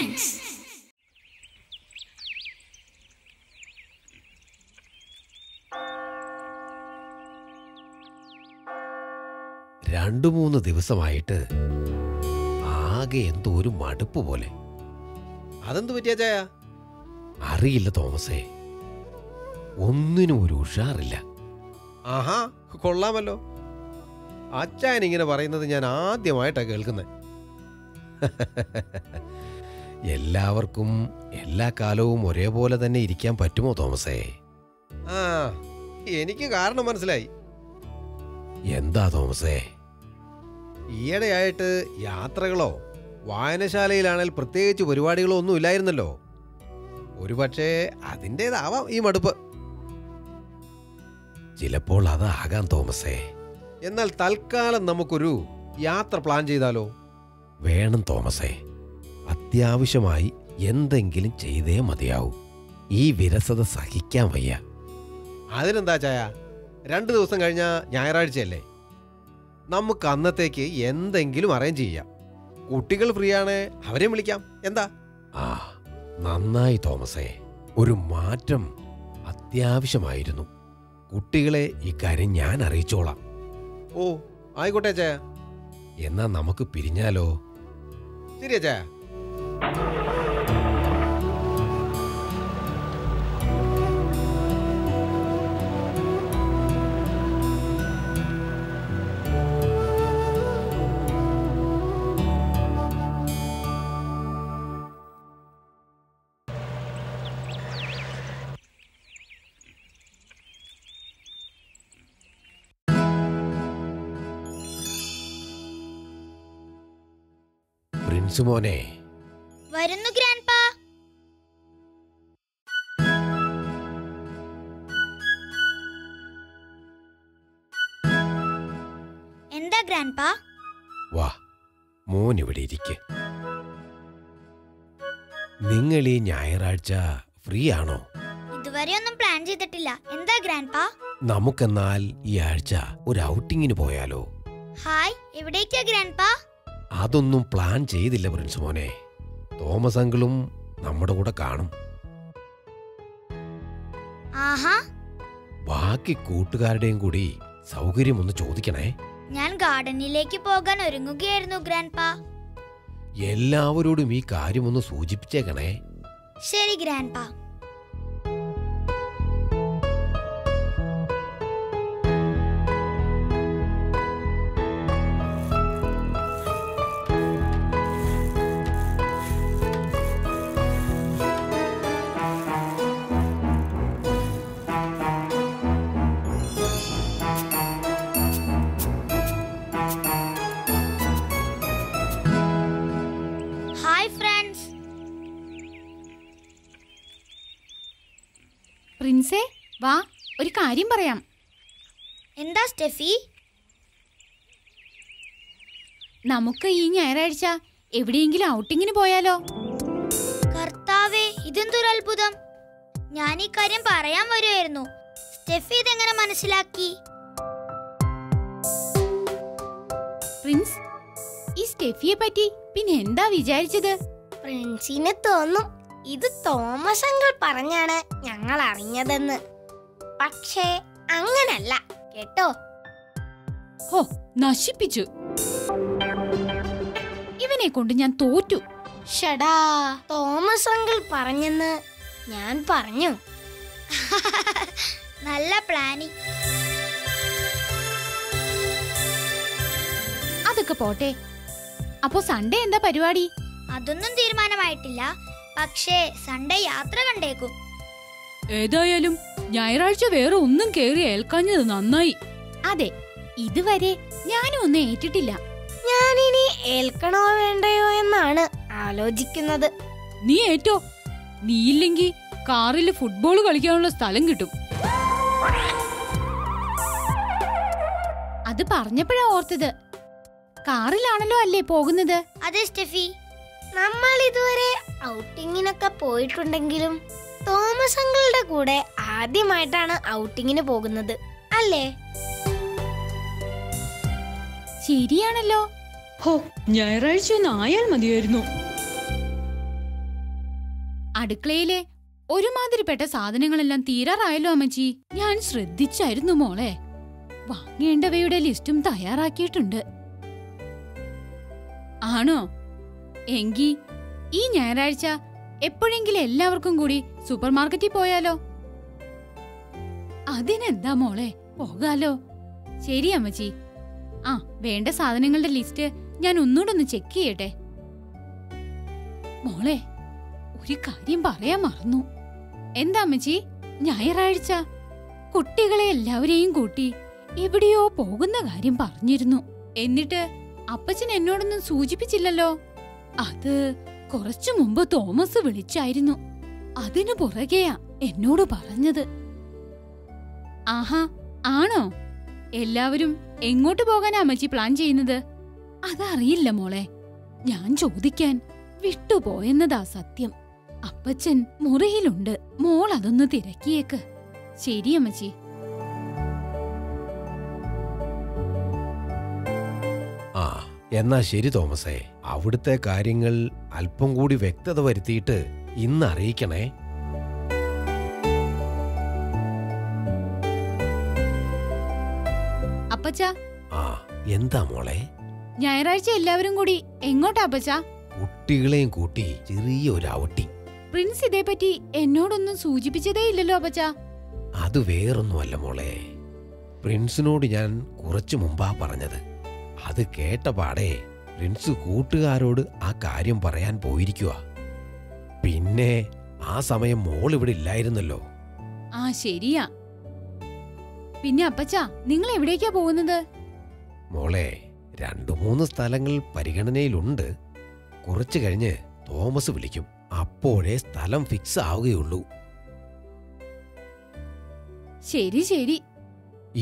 Friends. രണ്ടു മൂന്ന് ദിവസമായിട്ട് ആകെ എന്തോ ഒരു മടുപ്പ് പോലെ. അതെന്ത് പറ്റിയ ചായ? അറിയില്ല തോമസേ, ഒന്നിനും ഒരു ഉഷാറില്ല. ആഹാ, കൊള്ളാമല്ലോ. അച്ചായൻ ഇങ്ങനെ പറയുന്നത് ഞാൻ ആദ്യമായിട്ടാണ് കേൾക്കുന്നത്. എല്ലാവർക്കും എല്ലാ കാലവും ഒരേപോലെ തന്നെ ഇരിക്കാൻ പറ്റുമോ തോമസേ? ആ, എനിക്ക് കാരണം മനസ്സിലായി. എന്താ തോമസേ? ഈയിടെയായിട്ട് യാത്രകളോ വായനശാലയിലാണെങ്കിൽ പ്രത്യേകിച്ച് പരിപാടികളോ ഒന്നും ഇല്ലായിരുന്നല്ലോ. ഒരുപക്ഷെ അതിൻ്റെതാവാം ഈ മടുപ്പ്. ചിലപ്പോൾ അതാകാം തോമസേ. എന്നാൽ തൽക്കാലം നമുക്കൊരു യാത്ര പ്ലാൻ ചെയ്താലോ? വേണം തോമസേ, അത്യാവശ്യമായി എന്തെങ്കിലും ചെയ്തേ മതിയാവൂ. ഈ വിരസത സഹിക്കാൻ വയ്യ. അതിനെന്താ ചായ, 2 ദിവസം കഴിഞ്ഞാൽ ഞായറാഴ്ചയല്ലേ? നമുക്ക് അന്നത്തേക്ക് എന്തെങ്കിലും അറേഞ്ച് ചെയ്യാം. കുട്ടികൾ ഫ്രീ ആണ്, അവരെ വിളിക്കാം. എന്താ? ആ, നന്നായി തോമസേ. ഒരു മാറ്റം അത്യാവശ്യമായിരുന്നു. കുട്ടികളെ ഇക്കാര്യം ഞാൻ അറിയിച്ചോളാം. ഓ, ആയിക്കോട്ടെ ചായ. എന്നാ നമുക്ക് പിരിഞ്ഞാലോ? ശരിയാ ചായ. പ്രിൻസ് മോനെ. വരുന്നു ഗ്രാൻഡ്പാ. എന്താ ഗ്രാൻഡ്പാ? വാ, മോൻ ഇവിടെ ഇരിക്ക്. നിങ്ങൾ ഈ ഞായറാഴ്ച ഫ്രീ ആണോ? ഇതുവരെ ഒന്നും പ്ലാൻ ചെയ്തിട്ടില്ല. എന്താ ഗ്രാൻഡ്പാ? നമുക്കെന്നാൽ ഈ ആഴ്ച ഒരു ഔട്ടിങ്ങിന് പോയാലോ? ഹായ്, എവിടേക്കാ ഗ്രാൻഡ്പാ? അതൊന്നും പ്ലാൻ ചെയ്തില്ല പ്രിൻസ് മോനെ. തോമസ് അങ്കിളും നമ്മുടെ കൂടെ കാണും. ആഹാ, ബാക്കി കൂട്ടുകാരുടെയും കൂടി സൗകര്യം ഒന്ന് ചോദിക്കണേ. ഞാൻ ഗാർഡനിലേക്ക് പോകാൻ ഒരുങ്ങുകയായിരുന്നു ഗ്രാൻഡ്പാ. എല്ലാവരോടും ഈ കാര്യമൊന്ന് സൂചിപ്പിച്ചേക്കണേ. ശരി ഗ്രാൻഡ്പാ. പ്രിൻസേ, വാ, ഒരു കാര്യം പറയാം. എന്താ സ്റ്റെഫി? നമുക്ക് ഈ ഞായറാഴ്ച എവിടെയെങ്കിലും ഔട്ടിങ്ങിന് പോയാലോ? കർത്താവേ, ഇതെന്തൊരു അത്ഭുതം! ഞാൻ ഈ കാര്യം പറയാൻ വരുമായിരുന്നു. സ്റ്റെഫി ഇതെങ്ങനെ മനസ്സിലാക്കി? പ്രിൻസ്, ഈ സ്റ്റെഫിയെ പറ്റി പിന്നെ എന്താ വിചാരിച്ചത്? പ്രിൻസിന് തോന്നും ഇത് തോമസ് അങ്കിൾ പറഞ്ഞാണ് ഞങ്ങൾ അറിഞ്ഞതെന്ന്. പക്ഷേ അങ്ങനല്ല കേട്ടോ. ഹോ, നശിപ്പിച്ചു. ഇവനെ കൊണ്ട് ഞാൻ തോറ്റു. ഷടാ, തോമസ് അങ്കിൾ പറഞ്ഞെന്ന് ഞാൻ പറഞ്ഞു. നല്ല പ്ലാനിങ്. അതൊക്കെ പോട്ടെ. അപ്പോ സൺഡേ എന്താ പരിപാടി? അതൊന്നും തീരുമാനമായിട്ടില്ല. പക്ഷേ സൺഡേ യാത്ര കണ്ടേക്കും. ഏതായാലും ഞായറാഴ്ച വേറെ ഒന്നും കേറി ഏൽക്കാഞ്ഞത് നന്നായി. അതെ, ഇതുവരെ ഞാനും ഒന്നും ഏറ്റിട്ടില്ല. ഞാനിനി ഏൽക്കണോ വേണ്ടയോ എന്നാണ് ആലോചിക്കുന്നത്. നീ ഏറ്റോ. നീയില്ലെങ്കി കാറിൽ ഫുട്ബോൾ കളിക്കാനുള്ള സ്ഥലം കിട്ടും. അത് പറഞ്ഞപ്പോഴാ ഓർത്തത്. കാറിലാണല്ലോ അല്ലേ പോകുന്നത്? അതെ സ്റ്റെഫി. നമ്മൾ ഇതുവരെ ഔട്ടിങ്ങിനൊക്കെ പോയിട്ടുണ്ടെങ്കിലും തോമസ് അങ്കിളുടെ കൂടെ ആദ്യമായിട്ടാണ് ഔട്ടിങ്ങിന് പോകുന്നത് അല്ലേ? ശരിയാണല്ലോ. ഹോ, ഞായറാഴ്ച ഒന്ന് ആയാൽ മതിയായിരുന്നു. അടുക്കളയിലെ ഒരുമാതിരിപ്പെട്ട സാധനങ്ങളെല്ലാം തീരാറായല്ലോ അമ്മച്ചി. ഞാൻ ശ്രദ്ധിച്ചായിരുന്നു മോളെ. വാങ്ങേണ്ടവയുടെ ലിസ്റ്റും തയ്യാറാക്കിയിട്ടുണ്ട്. ആണോ? എങ്കി ഈ ഞായറാഴ്ച എപ്പോഴെങ്കിലും എല്ലാവർക്കും കൂടി സൂപ്പർ മാർക്കറ്റിൽ പോയാലോ? അതിനെന്താ മോളെ, പോകാലോ. ശരി അമ്മച്ചി. ആ, വേണ്ട സാധനങ്ങളുടെ ലിസ്റ്റ് ഞാൻ ഒന്നുകൂടെ ചെക്ക് ചെയ്യട്ടെ. മോളെ, ഒരു കാര്യം പറയാൻ മറന്നു. എന്താ അമ്മച്ചി? ഞായറാഴ്ച കുട്ടികളെ എല്ലാവരെയും കൂട്ടി എവിടെയോ പോകുന്ന കാര്യം പറഞ്ഞിരുന്നു. എന്നിട്ട് അപ്പച്ചൻ എന്നോടൊന്നും സൂചിപ്പിച്ചില്ലല്ലോ. അത് കുറച്ചു മുമ്പ് തോമസ് വിളിച്ചായിരുന്നു. അതിനു പുറകെയാ എന്നോട് പറഞ്ഞത്. ആഹാ, ആണോ? എല്ലാവരും എങ്ങോട്ട് പോകാനാ അമ്മച്ചി പ്ലാൻ ചെയ്യുന്നത്? അതറിയില്ല മോളെ. ഞാൻ ചോദിക്കാൻ വിട്ടുപോയെന്നതാ സത്യം. അപ്പച്ചൻ മുറിയിലുണ്ട്. മോൾ അതൊന്ന് തിരക്കിയേക്ക്. ശരി അമ്മച്ചി. ആ, എന്നാ ശരി തോമസേ. അവിടുത്തെ കാര്യങ്ങൾ അല്പം കൂടി വ്യക്തത വരുത്തിയിട്ട് ഇന്ന് അറിയിക്കണേ. അപ്പച്ച. ആ, എന്താ മോളെ? ഞായറാഴ്ച എല്ലാവരും കൂടി എങ്ങോട്ടാ അപ്പച്ച? കുട്ടികളെയും കൂട്ടി ചെറിയൊരു ഔട്ടിംഗ്. പ്രിൻസ് ഇതേപ്പറ്റി എന്നോടൊന്നും സൂചിപ്പിച്ചതേ ഇല്ലല്ലോ അപ്പച്ച. അത് വേറൊന്നുമല്ല മോളെ. പ്രിൻസിനോട് ഞാൻ കുറച്ചു മുമ്പാ പറഞ്ഞത്. അത് കേട്ട പാടെ പ്രിൻസ് കൂട്ടുകാരോട് ആ കാര്യം പറയാൻ പോയിരിക്കുക. പിന്നെ ആ സമയം മോൾ ഇവിടെ ഇല്ലായിരുന്നല്ലോ. ആ, ശരിയാ. പിന്നെ അപ്പച്ച, നിങ്ങൾ എവിടേക്കാ പോകുന്നത്? മോളെ, 2-3 സ്ഥലങ്ങൾ പരിഗണനയിലുണ്ട്. കുറച്ചു കഴിഞ്ഞ് തോമസ് വിളിക്കും. അപ്പോഴേ സ്ഥലം ഫിക്സ് ആവുകയുള്ളൂ. ശരി ശരി.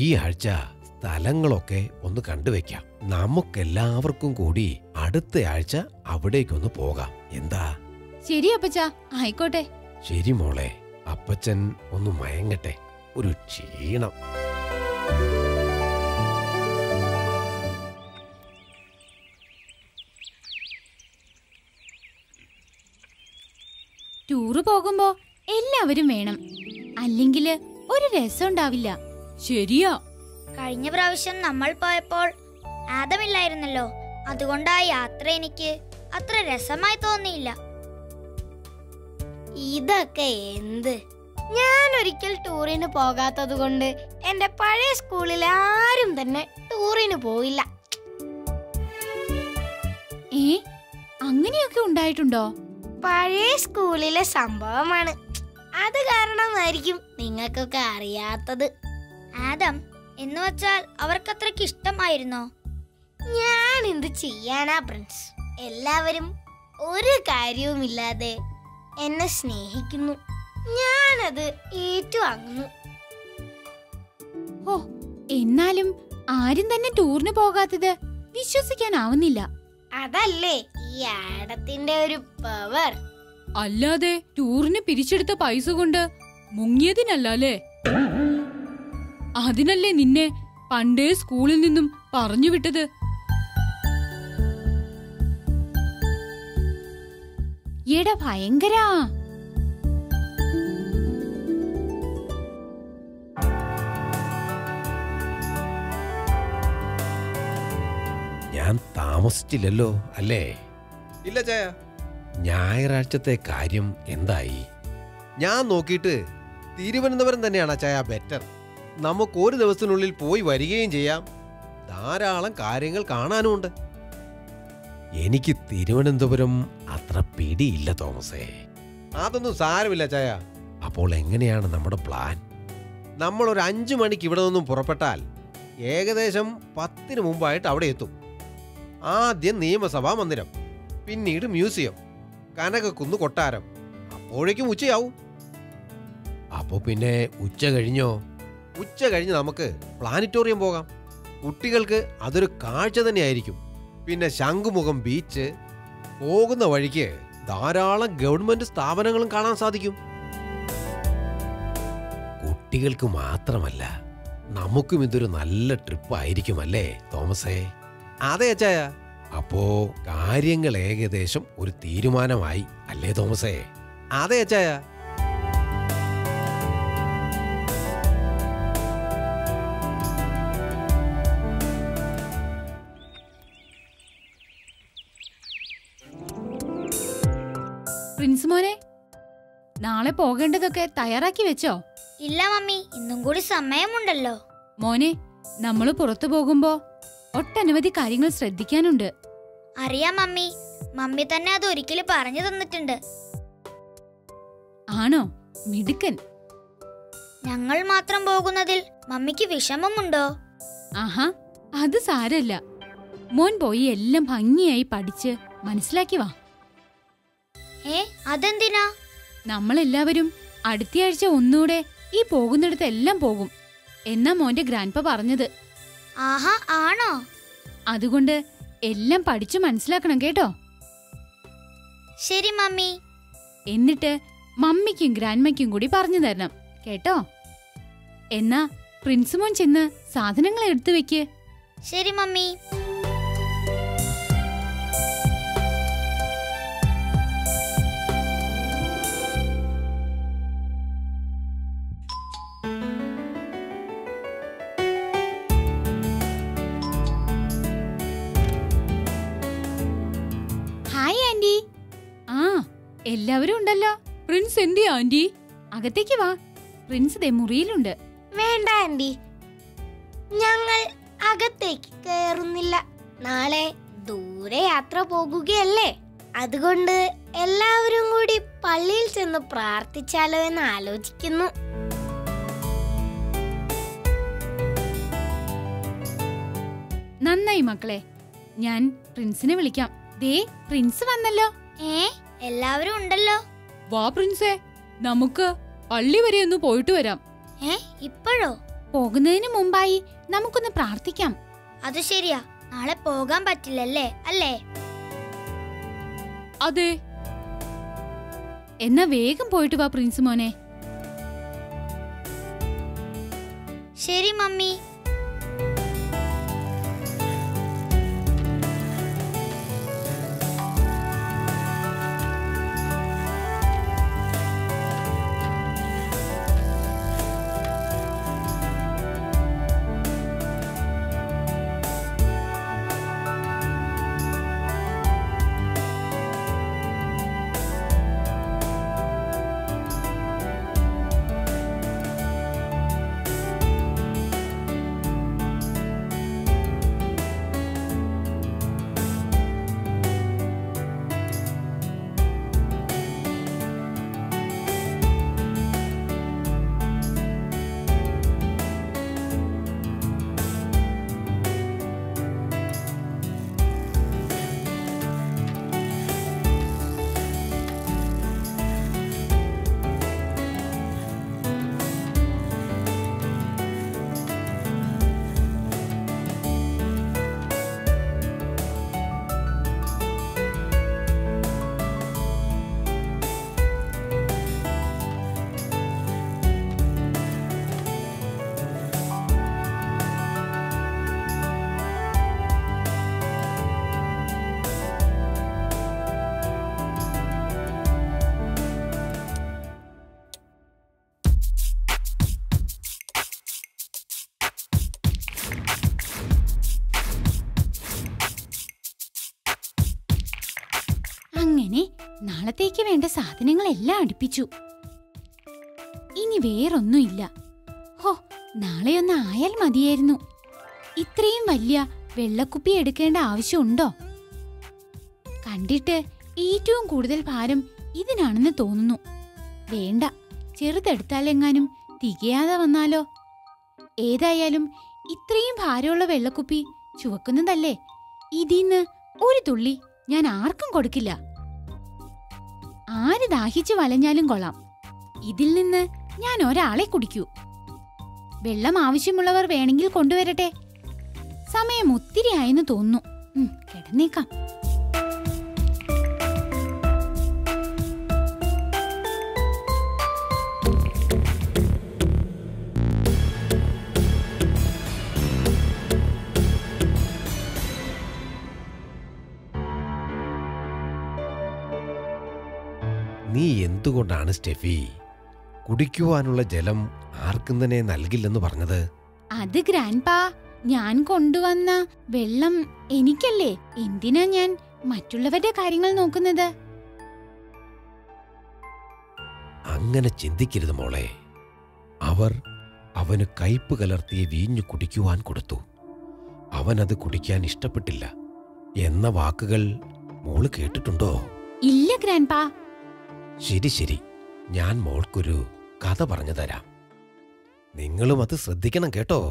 ഈ ആഴ്ച സ്ഥലങ്ങളൊക്കെ ഒന്ന് കണ്ടുവെക്കാം. നമുക്കെല്ലാവർക്കും കൂടി അടുത്ത ആഴ്ച അവിടേക്കൊന്ന് പോകാം. എന്താ? ശരി അപ്പച്ച, ആയിക്കോട്ടെ. ശരി മോളെ. അപ്പച്ചൻ ഒന്ന് മയങ്ങട്ടെ. ഒരു ക്ഷീണം. ടൂറ് പോകുമ്പോ എല്ലാവരും വേണം. അല്ലെങ്കിൽ ഒരു രസം ഉണ്ടാവില്ല. ശരിയാ. കഴിഞ്ഞ പ്രാവശ്യം നമ്മൾ പോയപ്പോൾ ആദമില്ലായിരുന്നല്ലോ. അതുകൊണ്ട് ആ യാത്ര എനിക്ക് അത്ര രസമായി തോന്നിയില്ല. ഇതൊക്കെ എന്ത്? ഞാൻ ഒരിക്കൽ ടൂറിന് പോകാത്തത് കൊണ്ട് എന്റെ പഴയ സ്കൂളിൽ ആരും തന്നെ ടൂറിന് പോയില്ല. അങ്ങനെയൊക്കെ ഉണ്ടായിട്ടുണ്ടോ? പഴയ സ്കൂളിലെ സംഭവമാണ്. അത് കാരണമായിരിക്കും നിങ്ങൾക്കൊക്കെ അറിയാത്തത്. ആദം എന്ന് വച്ചാൽ അവർക്കത്രയ്ക്ക് ഇഷ്ടമായിരുന്നോ? ഞാൻ എന്ത് ചെയ്യാനാ പ്രിൻസ്? എല്ലാവരും ഒരു കാര്യവുമില്ലാതെ എന്നെ സ്നേഹിക്കുന്നു. ഞാനത് ഏറ്റുവാങ്ങുന്നു. ഓ, എന്നാലും ആരും തന്നെ ടൂറിന് പോകാത്തത് വിശ്വസിക്കാനാവുന്നില്ല. അതല്ലേ ഈ ആടത്തിന്റെ ഒരു പവർ. അല്ലാതെ ടൂറിന് പിരിച്ചെടുത്ത പൈസ കൊണ്ട് മുങ്ങിയതിനല്ലേ? അതിനല്ലേ നിന്നെ പണ്ടേ സ്കൂളിൽ നിന്നും പറഞ്ഞു വിട്ടത്. എടാ ഭയങ്കരാ. ഞാൻ താമസിച്ചില്ലല്ലോ അല്ലേ? ഇല്ല ചായ. ഞായറാഴ്ചത്തെ കാര്യം എന്തായി? ഞാൻ നോക്കിയിട്ട് തിരുവനന്തപുരം തന്നെയാണ് ചായ ബെറ്റർ. നമുക്ക് ഒരു ദിവസത്തിനുള്ളിൽ പോയി വരികയും ചെയ്യാം. ധാരാളം കാര്യങ്ങൾ കാണാനുമുണ്ട്. എനിക്ക് തിരുവനന്തപുരം അത്ര പിടിയില്ല തോമസേ. അതൊന്നും സാരമില്ല ചായ. അപ്പോൾ എങ്ങനെയാണ് നമ്മുടെ പ്ലാൻ? നമ്മൾ ഒരു 5 മണിക്ക് ഇവിടെ നിന്നും പുറപ്പെട്ടാൽ ഏകദേശം 10 മുമ്പായിട്ട് അവിടെ എത്തും. ആദ്യം നിയമസഭാ മന്ദിരം, പിന്നീട് മ്യൂസിയം, കനകക്കുന്ന് കൊട്ടാരം. അപ്പോഴേക്കും ഉച്ചയാവും. അപ്പോ പിന്നെ ഉച്ച കഴിഞ്ഞോ? ഉച്ച കഴിഞ്ഞ് നമുക്ക് പ്ലാനറ്റോറിയം പോകാം. കുട്ടികൾക്ക് അതൊരു കാഴ്ച തന്നെയായിരിക്കും. പിന്നെ ശംഖുമുഖം ബീച്ച്, പോകുന്ന വഴിക്ക് ധാരാളം ഗവൺമെന്റ് സ്ഥാപനങ്ങളും കാണാൻ സാധിക്കും. കുട്ടികൾക്ക് മാത്രമല്ല, നമുക്കും ഇതൊരു നല്ല ട്രിപ്പ് ആയിരിക്കുമല്ലേ തോമസേ? അതെ അച്ചായ. അപ്പോ കാര്യങ്ങൾ ഏകദേശം ഒരു തീരുമാനമായി അല്ലേ തോമസേ? അതെ അച്ചായ. പ്രിൻസ് മോനെ, നാളെ പോകേണ്ടതൊക്കെ തയ്യാറാക്കി വെച്ചോ? ഇല്ല മമ്മി, ഇന്നും കൂടി സമയമുണ്ടല്ലോ. മോനെ, നമ്മള് പുറത്തു പോകുമ്പോ ഒട്ടനവധി കാര്യങ്ങൾ ശ്രദ്ധിക്കാനുണ്ട്. അറിയാം മമ്മി, മമ്മി തന്നെ അത് ഒരിക്കലും പറഞ്ഞു തന്നിട്ടുണ്ട്. ആണോ? മിടുക്കൻ. ഞങ്ങൾ മാത്രം പോകുന്നതിൽ മമ്മിക്ക് വിഷമമുണ്ടോ? ആഹാ, അത് സാരല്ല. മോൻ പോയി എല്ലാം ഭംഗിയായി പഠിച്ച് മനസ്സിലാക്കി വാ. അതെന്തിനാ? നമ്മളെല്ലാവരും അടുത്തയാഴ്ച ഒന്നുകൂടെ ഈ പോകുന്നിടത്ത് എല്ലാം പോകും എന്നാ മോന്റെ ഗ്രാൻഡ്പ പറഞ്ഞത്. ആഹാ, ആണോ? അതുകൊണ്ട് എല്ലാം പഠിച്ചു മനസ്സിലാക്കണം കേട്ടോ. ശരി മമ്മി. എന്നിട്ട് മമ്മിക്കും ഗ്രാൻഡ്മയ്ക്കും കൂടി പറഞ്ഞു തരണം കേട്ടോ. എന്നാ പ്രിൻസ് മോൻ ചെന്ന് സാധനങ്ങൾ എടുത്തു വെക്ക്. ശരി മമ്മി. Hi aunty. ആ, എല്ലാവരും ഉണ്ടല്ലോ. പ്രിൻസ് എന്തി ആന്റി? അകത്തേക്ക് വാ. പ്രിൻസ് ദേ മുറിയിലുണ്ട്. വേണ്ട ആന്റി, ഞങ്ങൾ അകത്തേക്ക് കയറുന്നില്ല. നാളെ ദൂരെ യാത്ര പോകുകയല്ലേ, അതുകൊണ്ട് എല്ലാവരും കൂടി പള്ളിയിൽ ചെന്ന് പ്രാർത്ഥിച്ചാലോ എന്ന് ആലോചിക്കുന്നു. നന്നായി മക്കളെ, ഞാൻ പ്രിൻസിനെ വിളിക്കാം. ദേ പ്രിൻസ് വന്നല്ലോ. എല്ലാവരും ഉണ്ടല്ലോ. വാ പ്രിൻസേ, നമുക്ക് പള്ളി വരെ ഒന്ന് പോയിട്ട് വരാം. ഇപ്പോഴോ? പോകുന്നതിന് മുമ്പായി നമുക്കൊന്ന് പ്രാർത്ഥിക്കാം. അത് ശരിയാ, നാളെ പോകാൻ പറ്റില്ലല്ലേ, അല്ലേ? അതെ. എന്നാ വേഗം പോയിട്ട് വാ പ്രിൻസ് മോനെ. ശരി മമ്മി. അങ്ങനെ നാളത്തേക്ക് വേണ്ട സാധനങ്ങളെല്ലാം അടുപ്പിച്ചു. ഇനി വേറൊന്നുമില്ല. ഹോ, നാളെയൊന്ന് ആയാൽ മതിയായിരുന്നു. ഇത്രയും വലിയ വെള്ളക്കുപ്പി എടുക്കേണ്ട ആവശ്യമുണ്ടോ? കണ്ടിട്ട് ഏറ്റവും കൂടുതൽ ഭാരം ഇതിനാണെന്ന് തോന്നുന്നു. വേണ്ട, ചെറുതെടുത്താലെങ്ങാനും തികയാതെ വന്നാലോ? ഏതായാലും ഇത്രയും ഭാരമുള്ള വെള്ളക്കുപ്പി ചുവക്കുന്നതല്ലേ, ഇതിന്ന് ഒരു തുള്ളി ഞാൻ ആർക്കും കൊടുക്കില്ല. ആര് ദാഹിച്ചു വലഞ്ഞാലും കൊള്ളാം, ഇതിൽ നിന്ന് ഞാൻ ഒരാളെ കുടിക്കൂ. വെള്ളം ആവശ്യമുള്ളവർ വേണമെങ്കിൽ കൊണ്ടുവരട്ടെ. സമയം ഒത്തിരി ആയെന്ന് തോന്നുന്നു. കിടന്നേക്കാം. നീ എന്തുകൊണ്ടാണ് സ്റ്റെഫി കുടിക്കുവാനുള്ള ജലം ആർക്കും തന്നെ നൽകില്ലെന്ന് പറഞ്ഞത്? അത് ഗ്രാൻഡ്പാ, ഞാൻ കൊണ്ടുവന്ന വെള്ളം എനിക്കല്ലേ. എന്തിനാ ഞാൻ മറ്റുള്ളവരുടെ കാര്യങ്ങൾ നോക്കുന്നത്? അങ്ങനെ ചിന്തിക്കരുത് മോളെ. അവർ അവന് കയ്പ് കലർത്തിയ വീഞ്ഞു കുടിക്കുവാൻ കൊടുത്തു. അവനത് കുടിക്കാൻ ഇഷ്ടപ്പെട്ടില്ല എന്ന വാക്കുകൾ മോള് കേട്ടിട്ടുണ്ടോ? ഇല്ല ഗ്രാൻഡ്പാ. ശരി ശരി, ഞാൻ മോൾക്കൊരു കഥ പറഞ്ഞു തരാം. നിങ്ങളും അത് ശ്രദ്ധിക്കണം കേട്ടോ.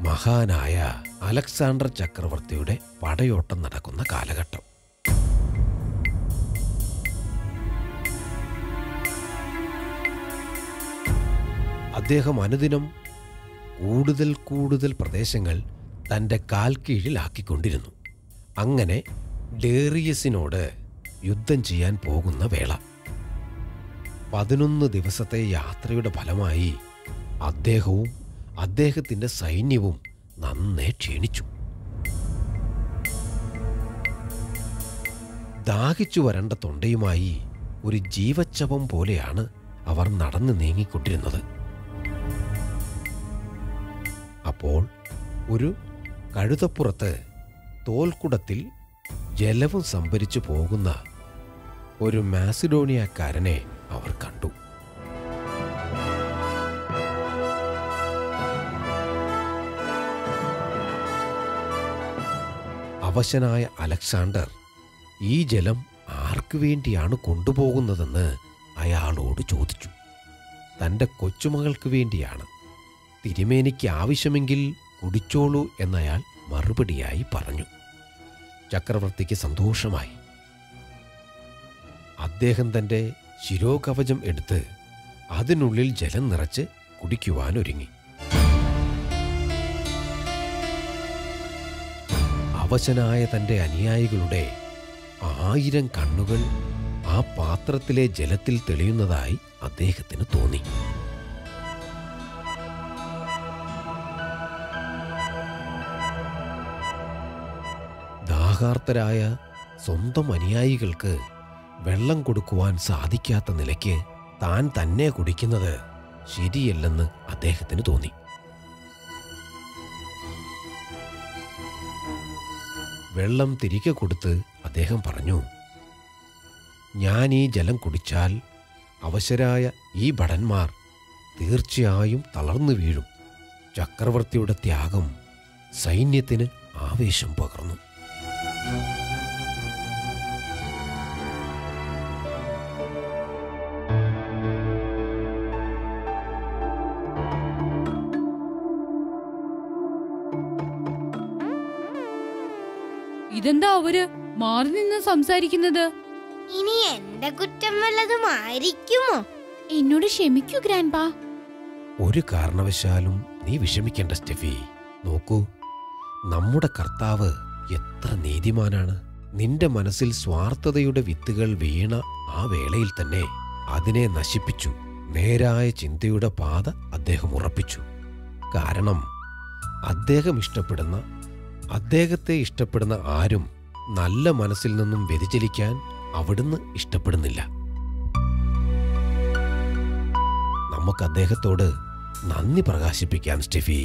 മഹാനായ അലക്സാണ്ടർ ചക്രവർത്തിയുടെ പടയോട്ടം നടക്കുന്ന കാലഘട്ടം. അദ്ദേഹം അനുദിനം കൂടുതൽ കൂടുതൽ പ്രദേശങ്ങൾ തൻ്റെ കാൽ കീഴിലാക്കിക്കൊണ്ടിരുന്നു. അങ്ങനെ ഡേറിയസിനോട് യുദ്ധം ചെയ്യാൻ പോകുന്ന വേള. 11 ദിവസത്തെ യാത്രയുടെ ഫലമായി അദ്ദേഹവും അദ്ദേഹത്തിൻ്റെ സൈന്യവും നന്നേ ക്ഷീണിച്ചു. ദാഹിച്ചു വരണ്ട തൊണ്ടയുമായി ഒരു ജീവച്ഛവം പോലെയാണ് അവർ നടന്നു നീങ്ങിക്കൊണ്ടിരുന്നത്. അപ്പോൾ ഒരു കഴുതപ്പുറത്ത് തോൽക്കുടത്തിൽ ജലവും സംഭരിച്ചു പോകുന്ന ഒരു മാസിഡോണിയക്കാരനെ അവർ കണ്ടു. അവശനായ അലക്സാണ്ടർ ഈ ജലം ആർക്കു വേണ്ടിയാണ് കൊണ്ടുപോകുന്നതെന്ന് അയാളോട് ചോദിച്ചു. തൻ്റെ കൊച്ചുമകൾക്ക് വേണ്ടിയാണ്. തിരുമേനിക്ക് ആവശ്യമെങ്കിൽ കുടിച്ചോളൂ എന്നയാൾ മറുപടിയായി പറഞ്ഞു. ചക്രവർത്തിക്ക് സന്തോഷമായി. അദ്ദേഹം തൻ്റെ ശിരോകവചം എടുത്ത് അതിനുള്ളിൽ ജലം നിറച്ച് കുടിക്കുവാനൊരുങ്ങി. അവശനായ തൻ്റെ അനുയായികളുടെ 1000 കണ്ണുകൾ ആ പാത്രത്തിലെ ജലത്തിൽ തെളിയുന്നതായി അദ്ദേഹത്തിന് തോന്നി. ദാഹാർത്തരായ സ്വന്തം അനുയായികൾക്ക് വെള്ളം കൊടുക്കുവാൻ സാധിക്കാത്ത നിലയ്ക്ക് താൻ തന്നെ കുടിക്കുന്നത് ശരിയല്ലെന്ന് അദ്ദേഹത്തിന് തോന്നി. വെള്ളം തിരികെ കൊടുത്ത് അദ്ദേഹം പറഞ്ഞു, ഞാൻ ഈ ജലം കുടിച്ചാൽ അവശരായ ഈ ഭടന്മാർ തീർച്ചയായും തളർന്നു വീഴും. ചക്രവർത്തിയുടെ ത്യാഗം സൈന്യത്തിന് ആവേശം പകർന്നു. ഇതെന്താ അവര് മാറി നിന്ന് സംസാരിക്കുന്നത്? ഇനി എന്റെ കുറ്റം വല്ലതുമായിരിക്കുമോ? എന്നോട് ക്ഷമിക്കൂ ഗ്രാൻഡ്പാ. ഒരു കാരണവശാലും നീ വിഷമിക്കേണ്ട സ്റ്റെഫി. നോക്കൂ, നമ്മുടെ കർത്താവ് എത്ര നീതിമാനാണ്. നിന്റെ മനസ്സിൽ സ്വാർത്ഥതയുടെ വിത്തുകൾ വീണ ആ വേളയിൽ തന്നെ അതിനെ നശിപ്പിച്ചു. നേരായ ചിന്തയുടെ പാത അദ്ദേഹം ഉറപ്പിച്ചു. കാരണം അദ്ദേഹത്തെ ഇഷ്ടപ്പെടുന്ന ആരും നല്ല മനസ്സിൽ നിന്നും വ്യതിചലിക്കാൻ അവിടുന്ന് ഇഷ്ടപ്പെടുന്നില്ല. നമുക്ക് അദ്ദേഹത്തോട് നന്ദി പ്രകാശിപ്പിക്കാം സ്റ്റെഫി.